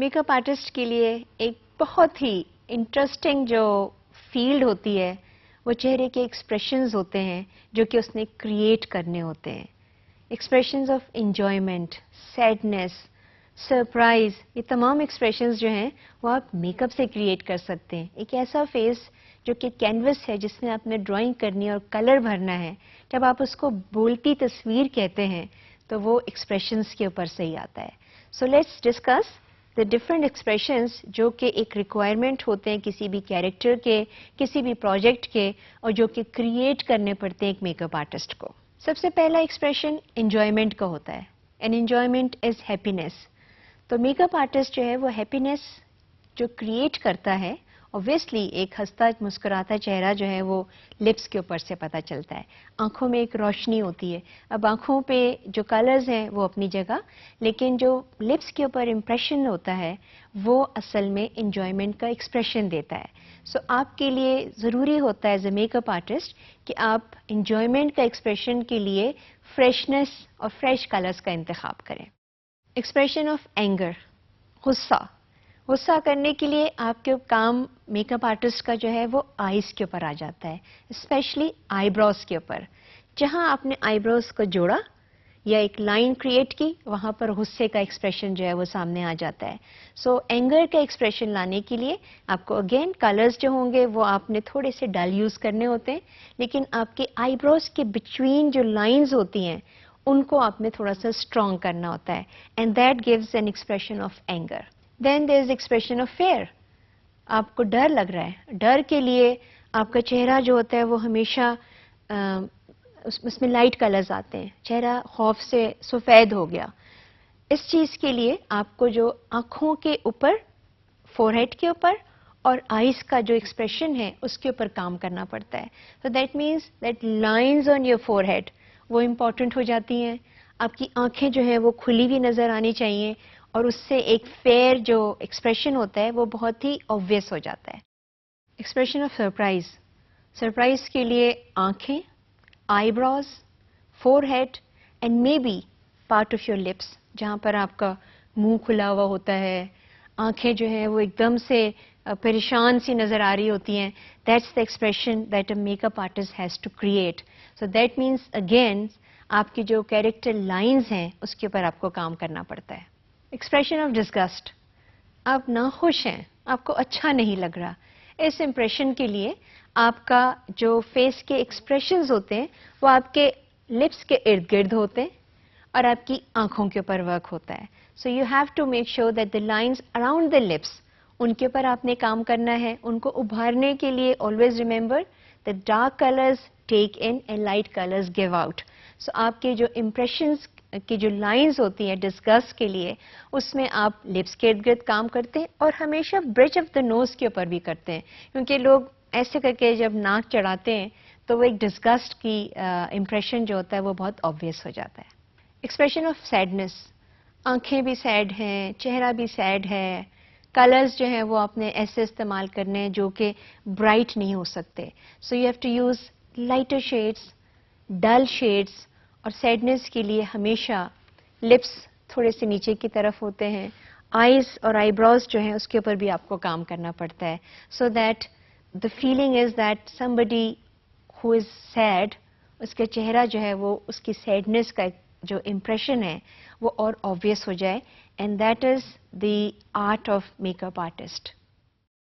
Make up artist کے لیے ایک بہت ہی انٹرسٹنگ جو فیلڈ ہوتی ہے وہ چہرے کے ایکسپریشنز ہوتے ہیں جو کہ اس نے کریٹ کرنے ہوتے ہیں. Expressions of enjoyment, sadness, surprise, یہ تمام ایکسپریشنز جو ہیں وہ آپ میک اپ سے کریٹ کر سکتے ہیں. ایک ایسا فیس جو کہ کینوس ہے جس میں آپ نے ڈرائنگ کرنی ہے اور کلر بھرنا ہے، جب آپ اس کو بولتی تصویر کہتے ہیں تو وہ ایکسپریشنز کے اوپر سے ہی آتا ہے. So let's discuss the different expressions جو کہ ایک ریکوائرمنٹ ہوتے ہیں کسی بھی کیریکٹر کے، کسی بھی پروجیکٹ کے، اور جو کہ کریٹ کرنے پڑتے ہیں ایک میک اپ آرٹسٹ کو. سب سے پہلا ایکسپریشن انجوائمنٹ کا ہوتا ہے. And enjoyment is happiness. تو میک اپ آرٹسٹ جو ہے وہ ہیپینس جو کریٹ کرتا ہے، اوبویسلی ایک ہنستا مسکراتا چہرہ جو ہے وہ لپس کے اوپر سے پتہ چلتا ہے. آنکھوں میں ایک روشنی ہوتی ہے. اب آنکھوں پہ جو کلرز ہیں وہ اپنی جگہ، لیکن جو لپس کے اوپر امپریشن ہوتا ہے وہ اصل میں انجوائمنٹ کا ایکسپریشن دیتا ہے. سو آپ کے لیے ضروری ہوتا ہے as a make up artist کہ آپ انجوائمنٹ کا ایکسپریشن کے لیے فریشنس اور فریش کلرز کا انتخاب کریں. ایکسپریشن آف اینگر، غصہ. غصہ کرنے کے لیے آپ کے کام میک اپ آرٹسٹ کا جو ہے وہ آئیز کے اوپر آ جاتا ہے، اسپیشلی آئی براؤز کے اوپر. جہاں آپ نے آئی براؤز کو جوڑا یا ایک لائن کریٹ کی، وہاں پر غصے کا ایکسپریشن جو ہے وہ سامنے آ جاتا ہے. سو اینگر کا ایکسپریشن لانے کے لیے آپ کو اگین کلرز جو ہوں گے وہ آپ نے تھوڑے سے ڈل یوز کرنے ہوتے ہیں، لیکن آپ کے آئی براؤز کے بٹوین جو لائنز ہوتی ہیں ان کو آپ نے تھوڑا سا اسٹرانگ کرنا ہوتا ہے. And that gives an expression of anger. Then there is expression of fear. آپ کو ڈر لگ رہا ہے. ڈر کے لیے آپ کا چہرہ جو ہوتا ہے وہ ہمیشہ اس میں لائٹ کلرز آتے ہیں. چہرہ خوف سے سفید ہو گیا. اس چیز کے لیے آپ کو جو آنکھوں کے اوپر، فور ہیڈ کے اوپر اور آئیز کا جو ایکسپریشن ہے اس کے اوپر کام کرنا پڑتا ہے. تو that means that lines on your forehead وہ امپورٹنٹ ہو جاتی ہیں. آپ کی آنکھیں جو ہیں وہ کھلی ہوئی نظر آنی چاہیے اور اس سے ایک فیئر جو ایکسپریشن ہوتا ہے وہ بہت ہی آبویس ہو جاتا ہے. Expression of surprise. سرپرائز کے لیے آنکھیں، eyebrows, forehead and may be part of your lips, جہاں پر آپ کا منہ کھلا ہوا ہوتا ہے، آنکھیں جو ہیں وہ ایک دم سے پریشان سی نظر آ رہی ہوتی ہیں. That's the expression that a make up artist has to create. So that means again آپ کی جو کیریکٹر لائنز ہیں اس کے اوپر آپ کو کام کرنا پڑتا ہے. Expression of disgust. آپ ناخوش ہیں، آپ کو اچھا نہیں لگ رہا. اس امپریشن کے لیے آپ کا جو فیس کے ایکسپریشنز ہوتے ہیں وہ آپ کے لپس کے ارد گرد ہوتے ہیں اور آپ کی آنکھوں کے اوپر ورک ہوتا ہے. So you have to make sure that the lines around the lips, ان کے اوپر آپ نے کام کرنا ہے. ان کو ابھارنے کے لیے always remember the dark colours take in and light colours give out. So آپ کے جو امپریشنز کی جو لائنز ہوتی ہیں ڈسکس کے لیے اس میں آپ لپس کے ارد گرد کام کرتے ہیں اور ہمیشہ برج آف دا نوز کے اوپر بھی کرتے ہیں، کیونکہ لوگ ایسے کر کے جب ناک چڑھاتے ہیں تو وہ ایک ڈسگسٹ کی امپریشن جو ہوتا ہے وہ بہت آبویس ہو جاتا ہے. Expression of sadness. آنکھیں بھی سیڈ ہیں، چہرہ بھی سیڈ ہے. کلرز جو ہیں وہ آپ نے ایسے استعمال کرنے ہیں جو کہ برائٹ نہیں ہو سکتے. So you have to use lighter shades, dull shades. اور سیڈنس کے لیے ہمیشہ لپس تھوڑے سے نیچے کی طرف ہوتے ہیں. آئیز اور آئی براؤز جو ہیں اس کے اوپر بھی آپ کو کام کرنا پڑتا ہے. So that the feeling is that somebody who is sad، اس کا چہرہ جو ہے وہ اس کی سیڈنس کا جو امپریشن ہے وہ اور آبویس ہو جائے. And that is the art of make up artist.